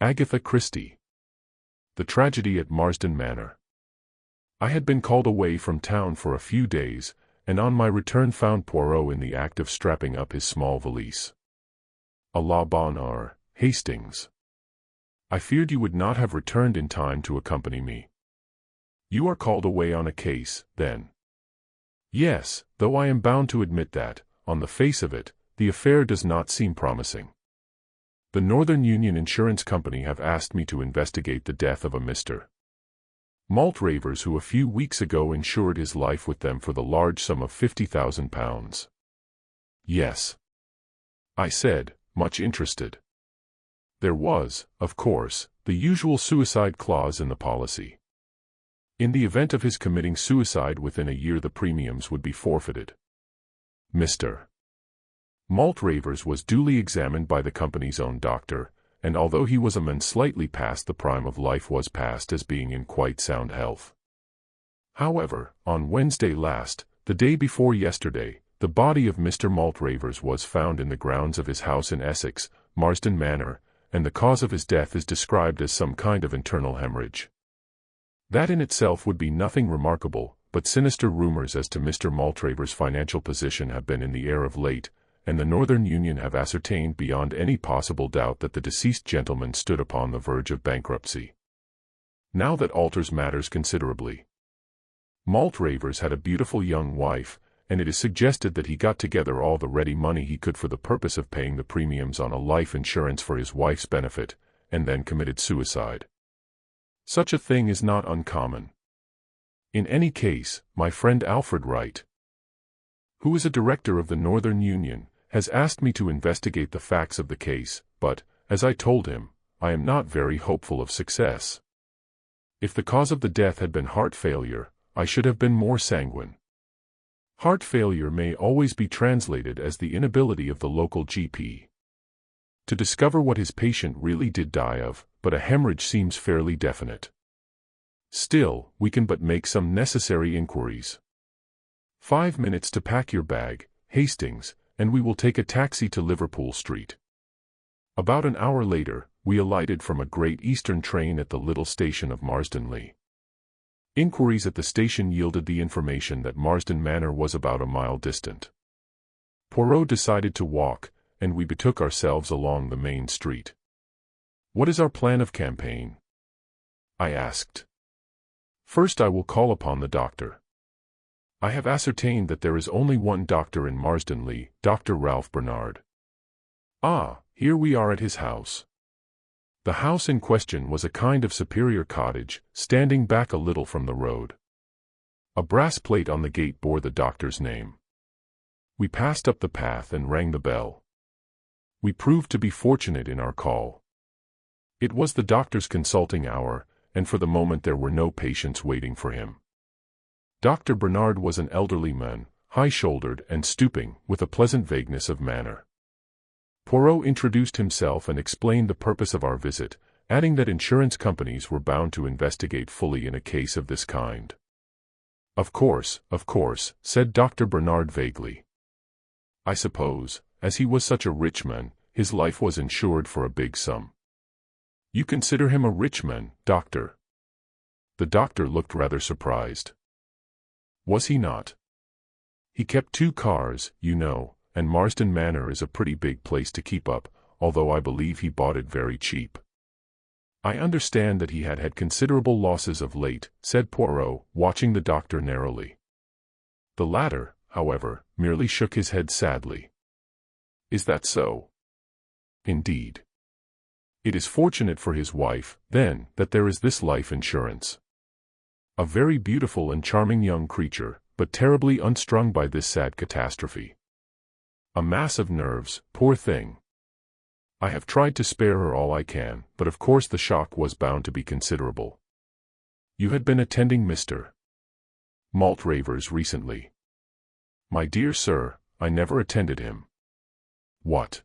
Agatha Christie. The Tragedy at Marsdon Manor. I had been called away from town for a few days, and on my return found Poirot in the act of strapping up his small valise. A la bonne heure, Hastings. I feared you would not have returned in time to accompany me. You are called away on a case, then? Yes, though I am bound to admit that, on the face of it, the affair does not seem promising. The Northern Union Insurance Company have asked me to investigate the death of a Mr. Maltravers who a few weeks ago insured his life with them for the large sum of £50,000. Yes, I said, much interested. There was, of course, the usual suicide clause in the policy. In the event of his committing suicide within a year, the premiums would be forfeited. Mr. Maltravers was duly examined by the company's own doctor, and although he was a man slightly past the prime of life, was passed as being in quite sound health. However, on Wednesday last, the day before yesterday, the body of Mr. Maltravers was found in the grounds of his house in Essex, Marsdon Manor, and the cause of his death is described as some kind of internal hemorrhage. That in itself would be nothing remarkable, but sinister rumors as to Mr. Maltravers' financial position have been in the air of late, and the Northern Union have ascertained beyond any possible doubt that the deceased gentleman stood upon the verge of bankruptcy. Now that alters matters considerably. Maltravers had a beautiful young wife, and it is suggested that he got together all the ready money he could for the purpose of paying the premiums on a life insurance for his wife's benefit, and then committed suicide. Such a thing is not uncommon. In any case, my friend Alfred Wright, who is a director of the Northern Union, has asked me to investigate the facts of the case, but, as I told him, I am not very hopeful of success. If the cause of the death had been heart failure, I should have been more sanguine. Heart failure may always be translated as the inability of the local GP to discover what his patient really did die of, but a hemorrhage seems fairly definite. Still, we can but make some necessary inquiries. 5 minutes to pack your bag, Hastings, and we will take a taxi to Liverpool Street. About an hour later, we alighted from a Great Eastern train at the little station of Marsdon. Inquiries at the station yielded the information that Marsdon Manor was about a mile distant. Poirot decided to walk, and we betook ourselves along the main street. "What is our plan of campaign?" I asked. "First I will call upon the doctor. I have ascertained that there is only one doctor in Marsdon, Dr. Ralph Bernard. Ah, here we are at his house." The house in question was a kind of superior cottage, standing back a little from the road. A brass plate on the gate bore the doctor's name. We passed up the path and rang the bell. We proved to be fortunate in our call. It was the doctor's consulting hour, and for the moment there were no patients waiting for him. Dr. Bernard was an elderly man, high-shouldered and stooping, with a pleasant vagueness of manner. Poirot introduced himself and explained the purpose of our visit, adding that insurance companies were bound to investigate fully in a case of this kind. Of course," said Dr. Bernard vaguely. "I suppose, as he was such a rich man, his life was insured for a big sum." "You consider him a rich man, doctor?" The doctor looked rather surprised. "Was he not? He kept 2 cars, you know, and Marsdon Manor is a pretty big place to keep up, although I believe he bought it very cheap." "I understand that he had had considerable losses of late," said Poirot, watching the doctor narrowly. The latter, however, merely shook his head sadly. "Is that so?" "Indeed. It is fortunate for his wife, then, that there is this life insurance. A very beautiful and charming young creature, but terribly unstrung by this sad catastrophe. A mass of nerves, poor thing. I have tried to spare her all I can, but of course the shock was bound to be considerable." "You had been attending Mr. Maltravers recently?" "My dear sir, I never attended him." "What?"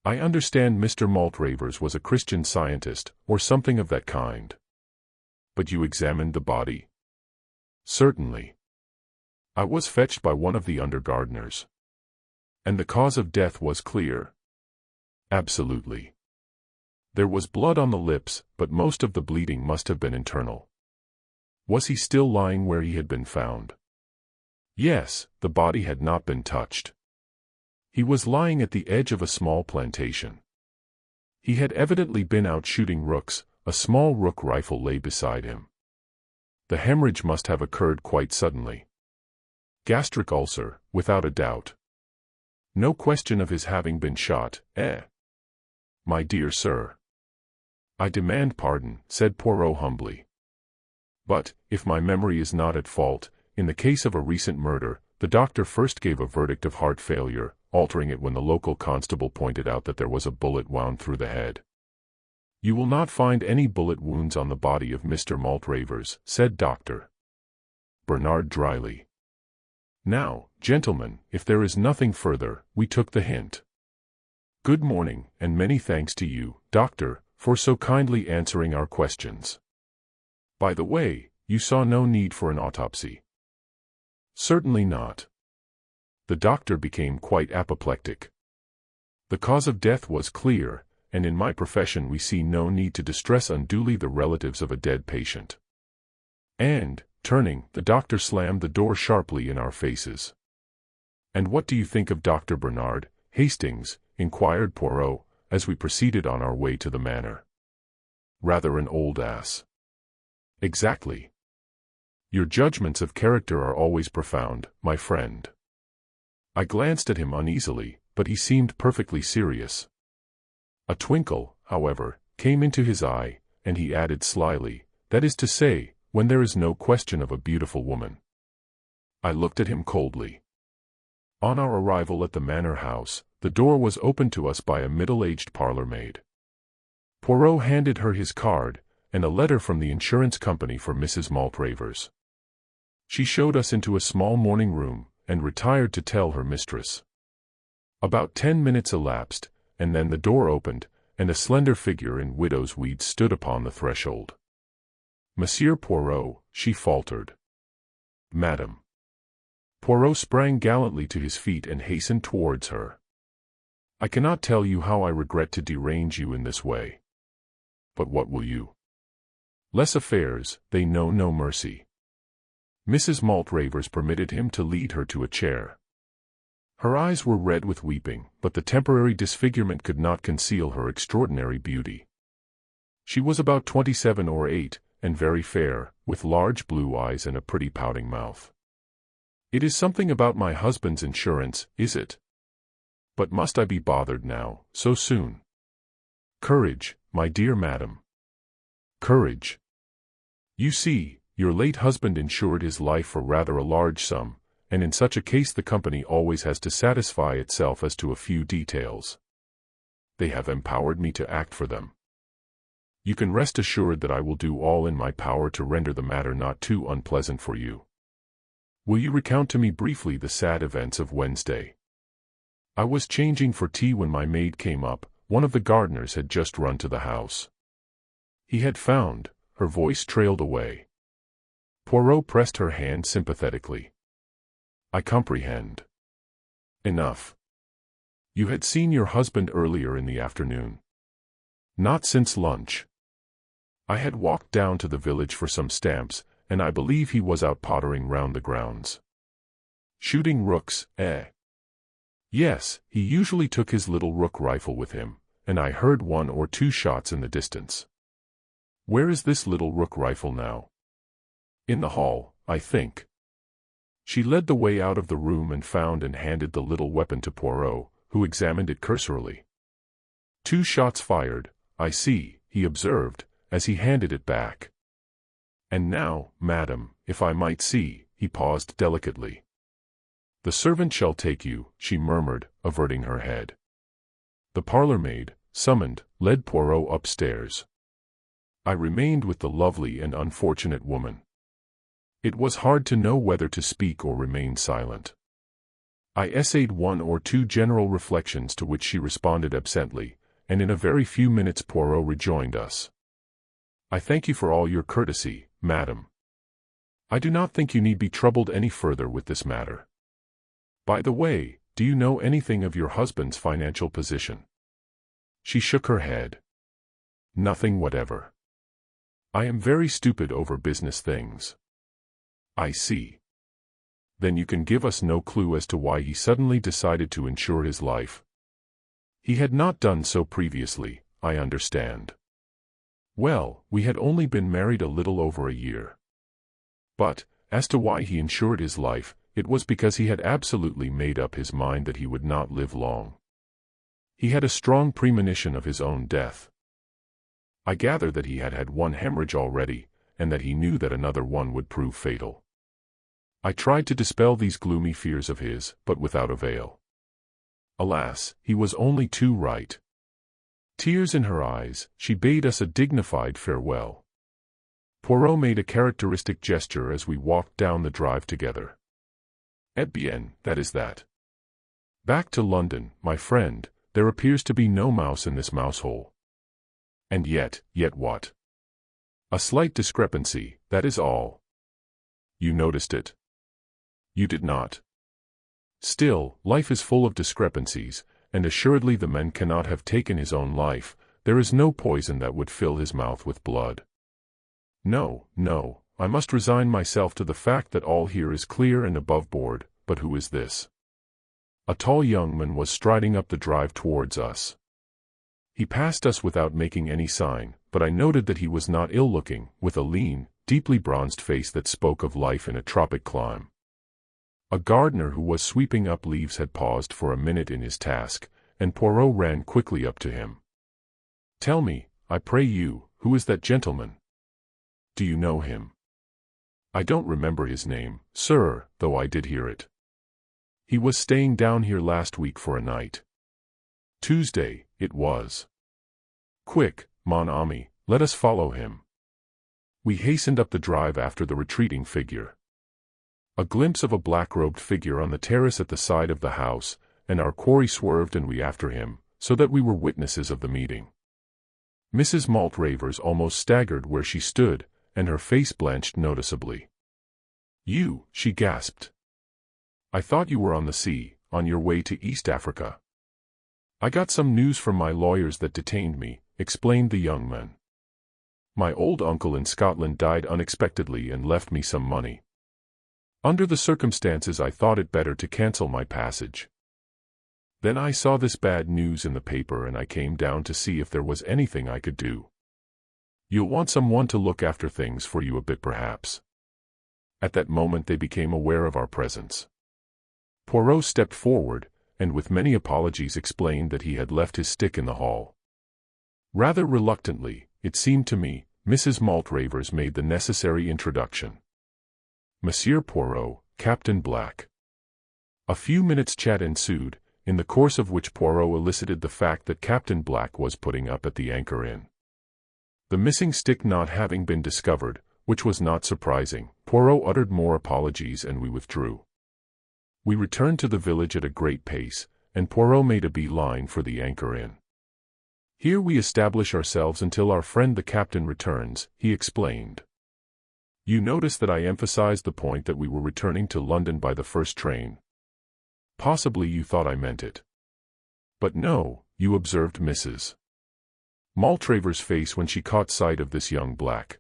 "I understand Mr. Maltravers was a Christian Scientist, or something of that kind." "But you examined the body?" "Certainly. I was fetched by one of the under gardeners." "And the cause of death was clear?" "Absolutely." There was blood on the lips, but most of the bleeding must have been internal. Was he still lying where he had been found? Yes, the body had not been touched. He was lying at the edge of a small plantation. He had evidently been out shooting rooks. A small rook rifle lay beside him. The hemorrhage must have occurred quite suddenly. Gastric ulcer, without a doubt. No question of his having been shot, eh? My dear sir. I demand pardon, said Poirot humbly. But, if my memory is not at fault, in the case of a recent murder, the doctor first gave a verdict of heart failure, altering it when the local constable pointed out that there was a bullet wound through the head. You will not find any bullet wounds on the body of Mr. Maltravers, said Dr. Bernard dryly. Now, gentlemen, if there is nothing further, we took the hint. Good morning, and many thanks to you, Doctor, for so kindly answering our questions. By the way, you saw no need for an autopsy. Certainly not. The doctor became quite apoplectic. The cause of death was clear, and in my profession we see no need to distress unduly the relatives of a dead patient. And, turning, the doctor slammed the door sharply in our faces. And what do you think of Dr. Bernard Hastings? Inquired Poirot, as we proceeded on our way to the manor. Rather an old ass. Exactly. Your judgments of character are always profound, my friend. I glanced at him uneasily, but he seemed perfectly serious. A twinkle, however, came into his eye, and he added slyly, that is to say, when there is no question of a beautiful woman. I looked at him coldly. On our arrival at the manor house, the door was opened to us by a middle-aged parlour-maid. Poirot handed her his card, and a letter from the insurance company for Mrs. Maltravers. She showed us into a small morning room, and retired to tell her mistress. About 10 minutes elapsed, and then the door opened, and a slender figure in widow's weeds stood upon the threshold. Monsieur Poirot, she faltered. Madam. Poirot sprang gallantly to his feet and hastened towards her. I cannot tell you how I regret to derange you in this way. But what will you? Less affairs, they know no mercy. Mrs. Maltravers permitted him to lead her to a chair. Her eyes were red with weeping, but the temporary disfigurement could not conceal her extraordinary beauty. She was about 27 or 8, and very fair, with large blue eyes and a pretty pouting mouth. It is something about my husband's insurance, is it? But must I be bothered now, so soon? Courage, my dear madam. Courage. You see, your late husband insured his life for rather a large sum, and in such a case the company always has to satisfy itself as to a few details. They have empowered me to act for them. You can rest assured that I will do all in my power to render the matter not too unpleasant for you. Will you recount to me briefly the sad events of Wednesday? I was changing for tea when my maid came up. One of the gardeners had just run to the house. He had found, her voice trailed away. Poirot pressed her hand sympathetically. I comprehend. Enough. You had seen your husband earlier in the afternoon. Not since lunch. I had walked down to the village for some stamps, and I believe he was out pottering round the grounds. Shooting rooks, eh? Yes, he usually took his little rook rifle with him, and I heard 1 or 2 shots in the distance. Where is this little rook rifle now? In the hall, I think. She led the way out of the room and found and handed the little weapon to Poirot, who examined it cursorily. 2 shots fired, I see, he observed, as he handed it back. And now, madam, if I might see, he paused delicately. The servant shall take you, she murmured, averting her head. The parlour-maid, summoned, led Poirot upstairs. I remained with the lovely and unfortunate woman. It was hard to know whether to speak or remain silent. I essayed 1 or 2 general reflections to which she responded absently, and in a very few minutes Poirot rejoined us. I thank you for all your courtesy, madam. I do not think you need be troubled any further with this matter. By the way, do you know anything of your husband's financial position? She shook her head. Nothing whatever. I am very stupid over business things. I see. Then you can give us no clue as to why he suddenly decided to insure his life. He had not done so previously, I understand. Well, we had only been married a little over a year. But, as to why he insured his life, it was because he had absolutely made up his mind that he would not live long. He had a strong premonition of his own death. I gather that he had had one hemorrhage already, and that he knew that another one would prove fatal. I tried to dispel these gloomy fears of his, but without avail. Alas, he was only too right. Tears in her eyes, she bade us a dignified farewell. Poirot made a characteristic gesture as we walked down the drive together. "Eh bien, that is that. Back to London, my friend, there appears to be no mouse in this mousehole. And yet what? A slight discrepancy, that is all. You noticed it? You did not. Still, life is full of discrepancies, and assuredly the man cannot have taken his own life. There is no poison that would fill his mouth with blood. No, I must resign myself to the fact that all here is clear and above board, but who is this?" A tall young man was striding up the drive towards us. He passed us without making any sign, but I noted that he was not ill-looking, with a lean, deeply bronzed face that spoke of life in a tropic clime. A gardener who was sweeping up leaves had paused for a minute in his task, and Poirot ran quickly up to him. "Tell me, I pray you, who is that gentleman? Do you know him?" "I don't remember his name, sir, though I did hear it. He was staying down here last week for a night. Tuesday, it was. Quick, mon ami, let us follow him." We hastened up the drive after the retreating figure. A glimpse of a black-robed figure on the terrace at the side of the house, and our quarry swerved and we after him, so that we were witnesses of the meeting. Mrs. Maltravers almost staggered where she stood, and her face blanched noticeably. "You," she gasped. "I thought you were on the sea, on your way to East Africa." "I got some news from my lawyers that detained me," explained the young man. "My old uncle in Scotland died unexpectedly and left me some money. Under the circumstances I thought it better to cancel my passage. Then I saw this bad news in the paper and I came down to see if there was anything I could do. You'll want someone to look after things for you a bit perhaps." At that moment they became aware of our presence. Poirot stepped forward, and with many apologies explained that he had left his stick in the hall. Rather reluctantly, it seemed to me, Mrs. Maltravers made the necessary introduction. "Monsieur Poirot, Captain Black." A few minutes' chat ensued, in the course of which Poirot elicited the fact that Captain Black was putting up at the Anchor Inn. The missing stick not having been discovered, which was not surprising, Poirot uttered more apologies and we withdrew. We returned to the village at a great pace, and Poirot made a bee-line for the Anchor Inn. "Here we establish ourselves until our friend the captain returns," he explained. "You notice that I emphasized the point that we were returning to London by the first train. Possibly you thought I meant it. But no, you observed Mrs. Maltravers' face when she caught sight of this young black.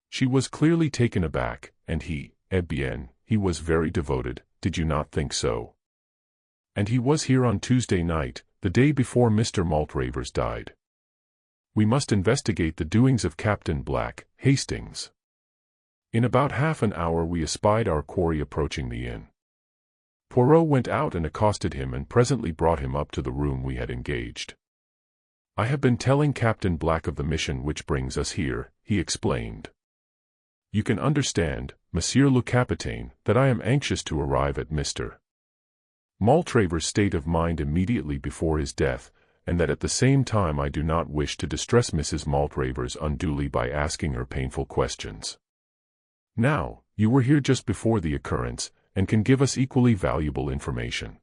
She was clearly taken aback, and he, eh bien, he was very devoted, did you not think so? And he was here on Tuesday night, the day before Mr. Maltravers died. We must investigate the doings of Captain Black, Hastings." In about half an hour we espied our quarry approaching the inn. Poirot went out and accosted him and presently brought him up to the room we had engaged. "I have been telling Captain Black of the mission which brings us here," he explained. "You can understand, Monsieur le Capitaine, that I am anxious to arrive at Mr. Maltravers' state of mind immediately before his death, and that at the same time I do not wish to distress Mrs. Maltravers unduly by asking her painful questions. Now, you were here just before the occurrence, and can give us equally valuable information."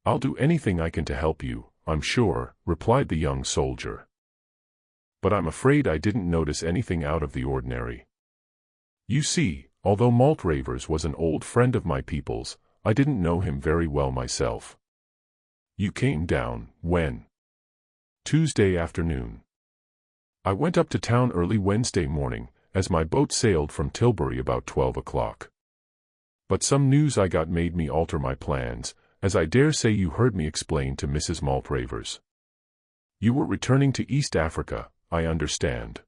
"I'll do anything I can to help you, I'm sure," replied the young soldier. "But I'm afraid I didn't notice anything out of the ordinary. You see, although Maltravers was an old friend of my people's, I didn't know him very well myself." "You came down, when?" "Tuesday afternoon." I went up to town early Wednesday morning, as my boat sailed from Tilbury about 12 o'clock. But some news I got made me alter my plans, as I dare say you heard me explain to Mrs. Maltravers. You were returning to East Africa, I understand.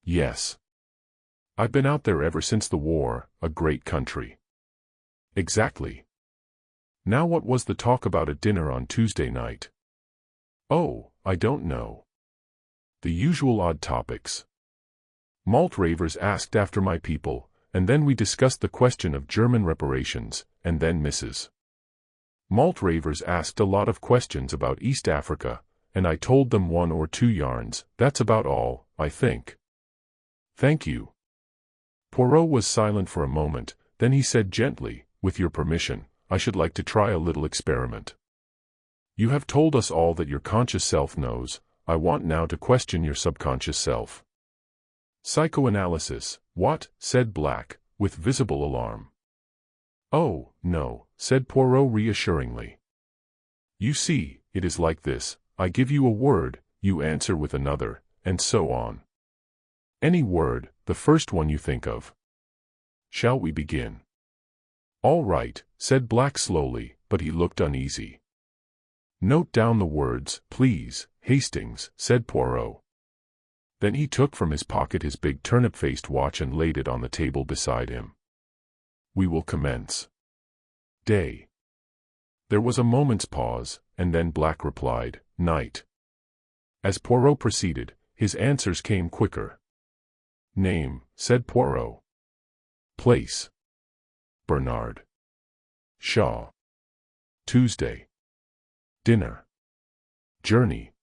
Yes. I've been out there ever since the war, a great country. Exactly. Now what was the talk about at dinner on Tuesday night? Oh, I don't know. The usual odd topics. Maltravers asked after my people, and then we discussed the question of German reparations, and then Mrs. Maltravers asked a lot of questions about East Africa, and I told them one or two yarns. That's about all, I think. Thank you. Poirot was silent for a moment, then he said gently, with your permission, I should like to try a little experiment. You have told us all that your conscious self knows. I want now to question your subconscious self. Psychoanalysis, what? Said Black, with visible alarm. Oh, no, said Poirot reassuringly. You see, it is like this, I give you a word, you answer with another, and so on. Any word, the first one you think of. Shall we begin? All right, said Black slowly, but he looked uneasy. Note down the words, please, Hastings, said Poirot. Then he took from his pocket his big turnip-faced watch and laid it on the table beside him. We will commence. Day. There was a moment's pause, and then Black replied, night. As Poirot proceeded, his answers came quicker. Name, said Poirot. Place. Bernard Shaw. Tuesday. Dinner. Journey.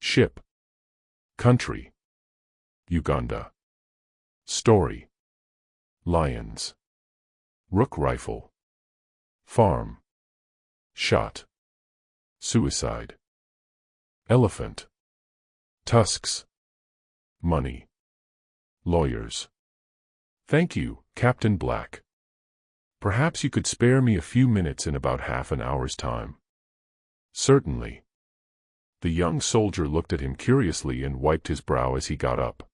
Ship. Country. Uganda. Story. Lions. Rook rifle. Farm. Shot. Suicide. Elephant. Tusks. Money. Lawyers. Thank you, Captain Black. Perhaps you could spare me a few minutes in about half an hour's time. Certainly. The young soldier looked at him curiously and wiped his brow as he got up.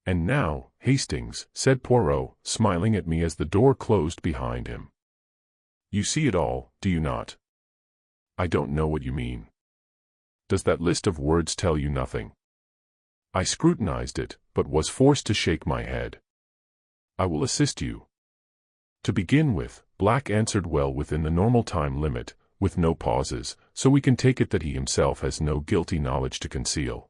And now, Hastings, said Poirot, smiling at me as the door closed behind him. You see it all, do you not? I don't know what you mean. Does that list of words tell you nothing? I scrutinized it, but was forced to shake my head. I will assist you. To begin with, Black answered well within the normal time limit, with no pauses, so we can take it that he himself has no guilty knowledge to conceal.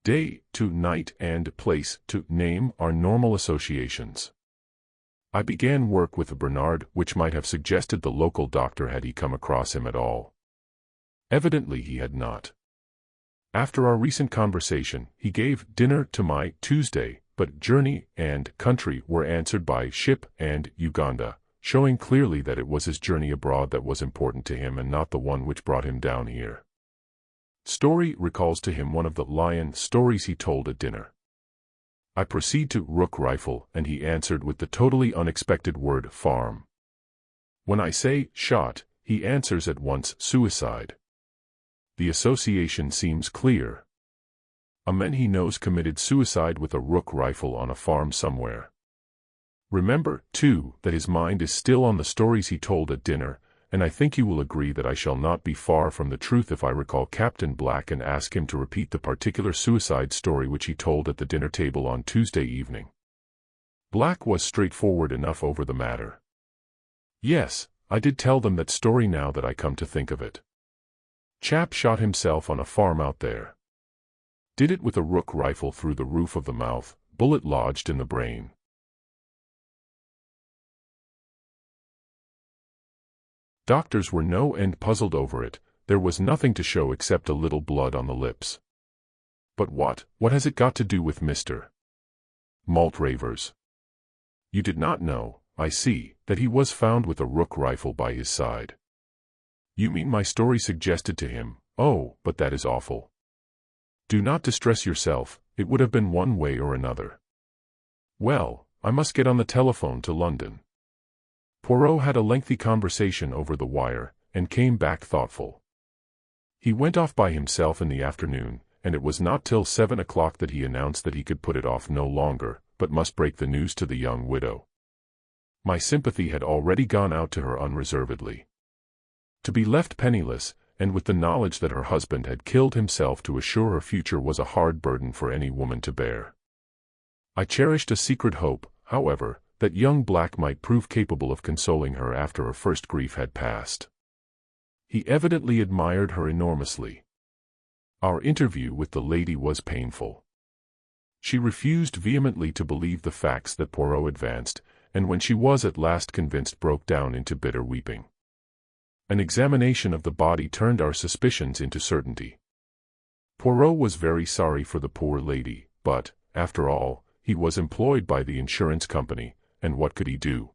Day to night and place to name are normal associations. I began work with a Bernard, which might have suggested the local doctor had he come across him at all. Evidently he had not. After our recent conversation, he gave dinner to my Tuesday, but journey and country were answered by ship and Uganda, showing clearly that it was his journey abroad that was important to him and not the one which brought him down here. Story recalls to him one of the lion stories he told at dinner. I proceed to rook rifle, and he answered with the totally unexpected word farm. When I say shot, he answers at once suicide. The association seems clear. A man he knows committed suicide with a rook rifle on a farm somewhere. Remember, too, that his mind is still on the stories he told at dinner, and I think you will agree that I shall not be far from the truth if I recall Captain Black and ask him to repeat the particular suicide story which he told at the dinner table on Tuesday evening. Black was straightforward enough over the matter. Yes, I did tell them that story now that I come to think of it. Chap shot himself on a farm out there. Did it with a rook rifle through the roof of the mouth, bullet lodged in the brain. Doctors were no end puzzled over it. There was nothing to show except a little blood on the lips. But what has it got to do with Mr. Maltravers? You did not know, I see, that he was found with a rook rifle by his side. You mean my story suggested to him? Oh, but that is awful. Do not distress yourself, it would have been one way or another. Well, I must get on the telephone to London. Poirot had a lengthy conversation over the wire, and came back thoughtful. He went off by himself in the afternoon, and it was not till 7 o'clock that he announced that he could put it off no longer, but must break the news to the young widow. My sympathy had already gone out to her unreservedly. To be left penniless, and with the knowledge that her husband had killed himself to assure her future, was a hard burden for any woman to bear. I cherished a secret hope, however, that young Black might prove capable of consoling her after her first grief had passed. He evidently admired her enormously. Our interview with the lady was painful. She refused vehemently to believe the facts that Poirot advanced, and when she was at last convinced, broke down into bitter weeping. An examination of the body turned our suspicions into certainty. Poirot was very sorry for the poor lady, but, after all, he was employed by the insurance company, and what could he do?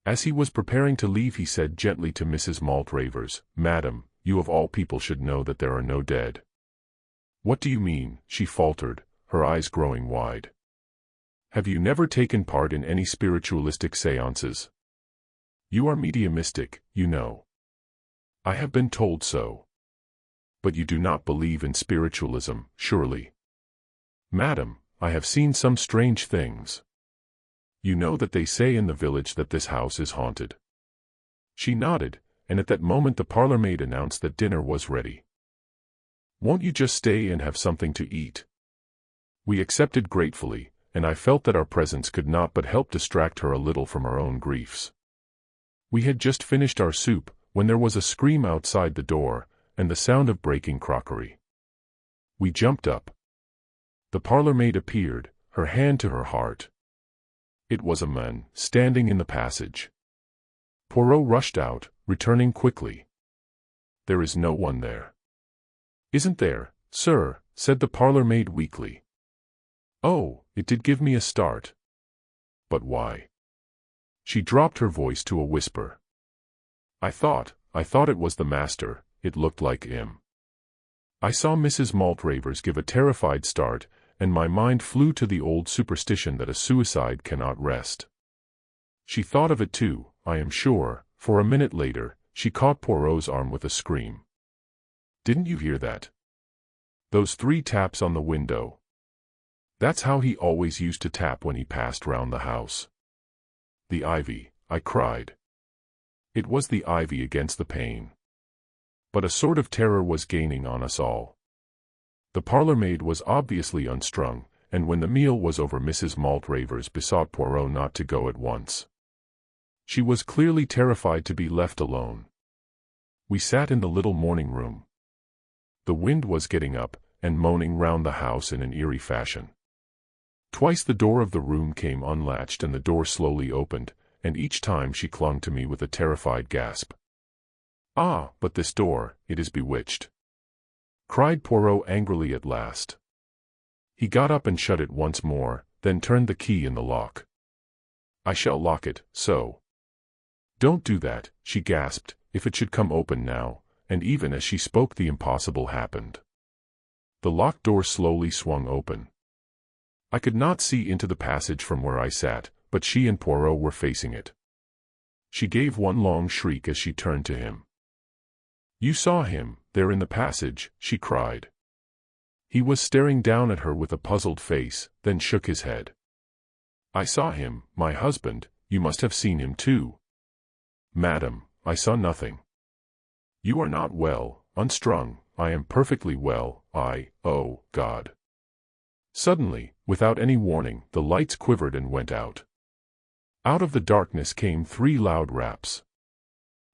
As he was preparing to leave, he said gently to Mrs. Maltravers, "Madam, you of all people should know that there are no dead." "What do you mean?" she faltered, her eyes growing wide. "Have you never taken part in any spiritualistic séances? You are mediumistic, you know." "I have been told so." "But you do not believe in spiritualism, surely?" "Madam, I have seen some strange things. You know that they say in the village that this house is haunted." She nodded, and at that moment the parlour-maid announced that dinner was ready. "Won't you just stay and have something to eat?" We accepted gratefully, and I felt that our presence could not but help distract her a little from her own griefs. We had just finished our soup, when there was a scream outside the door, and the sound of breaking crockery. We jumped up. The parlour-maid appeared, her hand to her heart. It was a man, standing in the passage. Poirot rushed out, returning quickly. "There is no one there." "Isn't there, sir?" said the parlour-maid weakly. Oh, it did give me a start. "But why?" She dropped her voice to a whisper. I thought it was the master, it looked like him." I saw Mrs. Maltravers give a terrified start, and my mind flew to the old superstition that a suicide cannot rest. She thought of it too, I am sure, for a minute later, she caught Poirot's arm with a scream. "Didn't you hear that? Those 3 taps on the window. That's how he always used to tap when he passed round the house." "The ivy," I cried. It was the ivy against the pane. But a sort of terror was gaining on us all. The parlour-maid was obviously unstrung, and when the meal was over Mrs. Maltravers besought Poirot not to go at once. She was clearly terrified to be left alone. We sat in the little morning room. The wind was getting up, and moaning round the house in an eerie fashion. Twice the door of the room came unlatched and the door slowly opened, and each time she clung to me with a terrified gasp. "Ah, but this door, it is bewitched!" cried Poirot angrily at last. He got up and shut it once more, then turned the key in the lock. "I shall lock it, so." "Don't do that," she gasped, "if it should come open now," and even as she spoke the impossible happened. The locked door slowly swung open. I could not see into the passage from where I sat, but she and Poirot were facing it. She gave one long shriek as she turned to him. "You saw him, there in the passage," she cried. He was staring down at her with a puzzled face, then shook his head. "I saw him, my husband, you must have seen him too." "Madam, I saw nothing." "You are not well, unstrung." "I am perfectly well, oh, God." Suddenly, without any warning, the lights quivered and went out. Out of the darkness came 3 loud raps.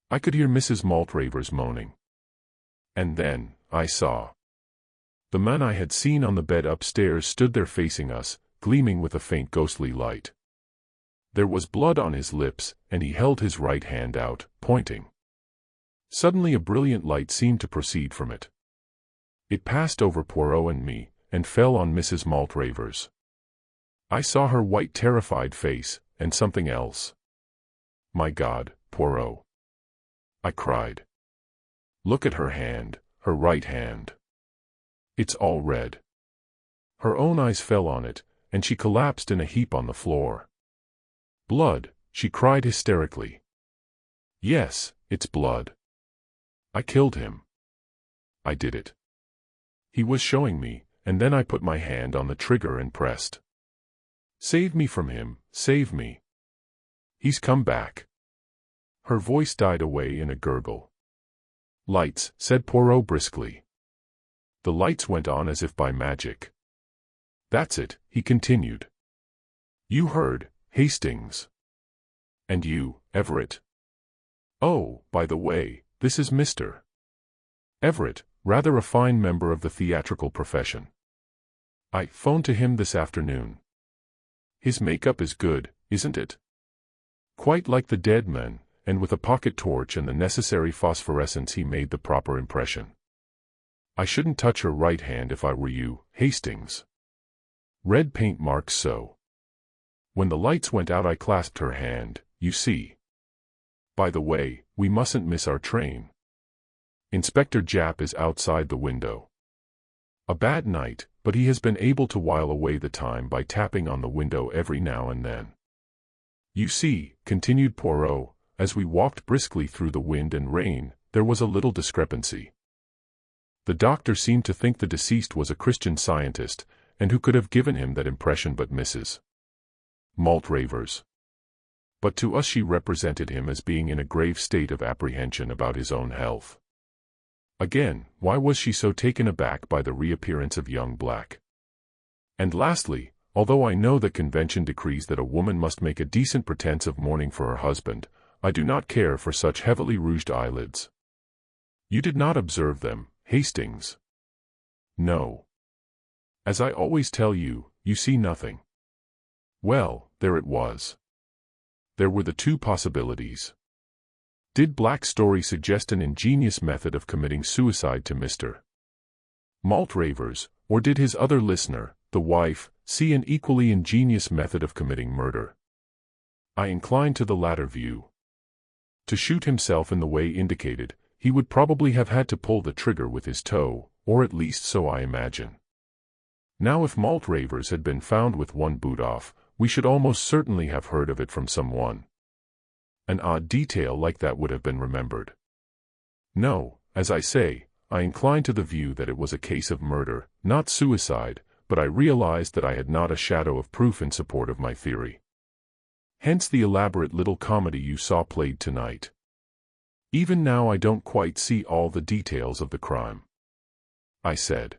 I could hear Mrs. Maltravers moaning. And then, I saw. The man I had seen on the bed upstairs stood there facing us, gleaming with a faint ghostly light. There was blood on his lips, and he held his right hand out, pointing. Suddenly a brilliant light seemed to proceed from it. It passed over Poirot and me, and fell on Mrs. Maltravers. I saw her white terrified face, and something else. "My God, Poirot!" I cried. "Look at her hand, her right hand. It's all red." Her own eyes fell on it, and she collapsed in a heap on the floor. "Blood!" she cried hysterically. "Yes, it's blood. I killed him. I did it." He was showing me, and then I put my hand on the trigger and pressed. Save me from him, save me. He's come back. Her voice died away in a gurgle. Lights, said Poirot briskly. The lights went on as if by magic. That's it, he continued. You heard, Hastings. And you, Everett. Oh, by the way, this is Mr. Everett, rather a fine member of the theatrical profession. I phoned to him this afternoon. His makeup is good, isn't it? Quite like the dead man, and with a pocket torch and the necessary phosphorescence he made the proper impression. I shouldn't touch her right hand if I were you, Hastings. Red paint marks so. When the lights went out I clasped her hand, you see. By the way, we mustn't miss our train. Inspector Japp is outside the window. A bad night, but he has been able to while away the time by tapping on the window every now and then. You see, continued Poirot, as we walked briskly through the wind and rain, there was a little discrepancy. The doctor seemed to think the deceased was a Christian Scientist, and who could have given him that impression but Mrs. Maltravers. But to us she represented him as being in a grave state of apprehension about his own health. Again, why was she so taken aback by the reappearance of young Black? And lastly, although I know that convention decrees that a woman must make a decent pretense of mourning for her husband, I do not care for such heavily rouged eyelids. You did not observe them, Hastings? No. As I always tell you, you see nothing. Well, there it was. There were the two possibilities. Did Black's story suggest an ingenious method of committing suicide to Mr. Maltravers, or did his other listener, the wife, see an equally ingenious method of committing murder? I incline to the latter view. To shoot himself in the way indicated, he would probably have had to pull the trigger with his toe, or at least so I imagine. Now if Maltravers had been found with one boot off, we should almost certainly have heard of it from someone. An odd detail like that would have been remembered. No, as I say, I incline to the view that it was a case of murder, not suicide, but I realized that I had not a shadow of proof in support of my theory. Hence the elaborate little comedy you saw played tonight. Even now I don't quite see all the details of the crime. I said.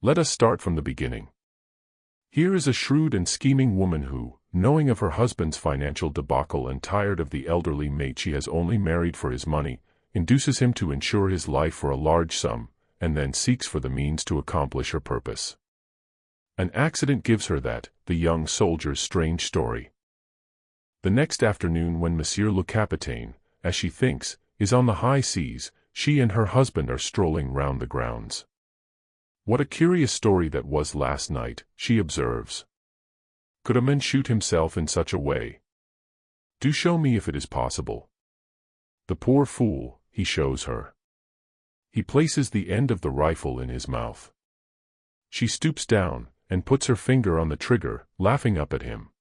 Let us start from the beginning. Here is a shrewd and scheming woman who, knowing of her husband's financial debacle and tired of the elderly mate she has only married for his money, induces him to insure his life for a large sum, and then seeks for the means to accomplish her purpose. An accident gives her that, the young soldier's strange story. The next afternoon when Monsieur le Capitaine, as she thinks, is on the high seas, she and her husband are strolling round the grounds. What a curious story that was last night, she observes. Could a man shoot himself in such a way? Do show me if it is possible. The poor fool, he shows her. He places the end of the rifle in his mouth. She stoops down, and puts her finger on the trigger, laughing up at him.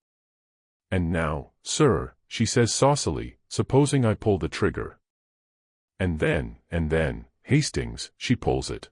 And now, sir, she says saucily, supposing I pull the trigger. And then, Hastings, she pulls it.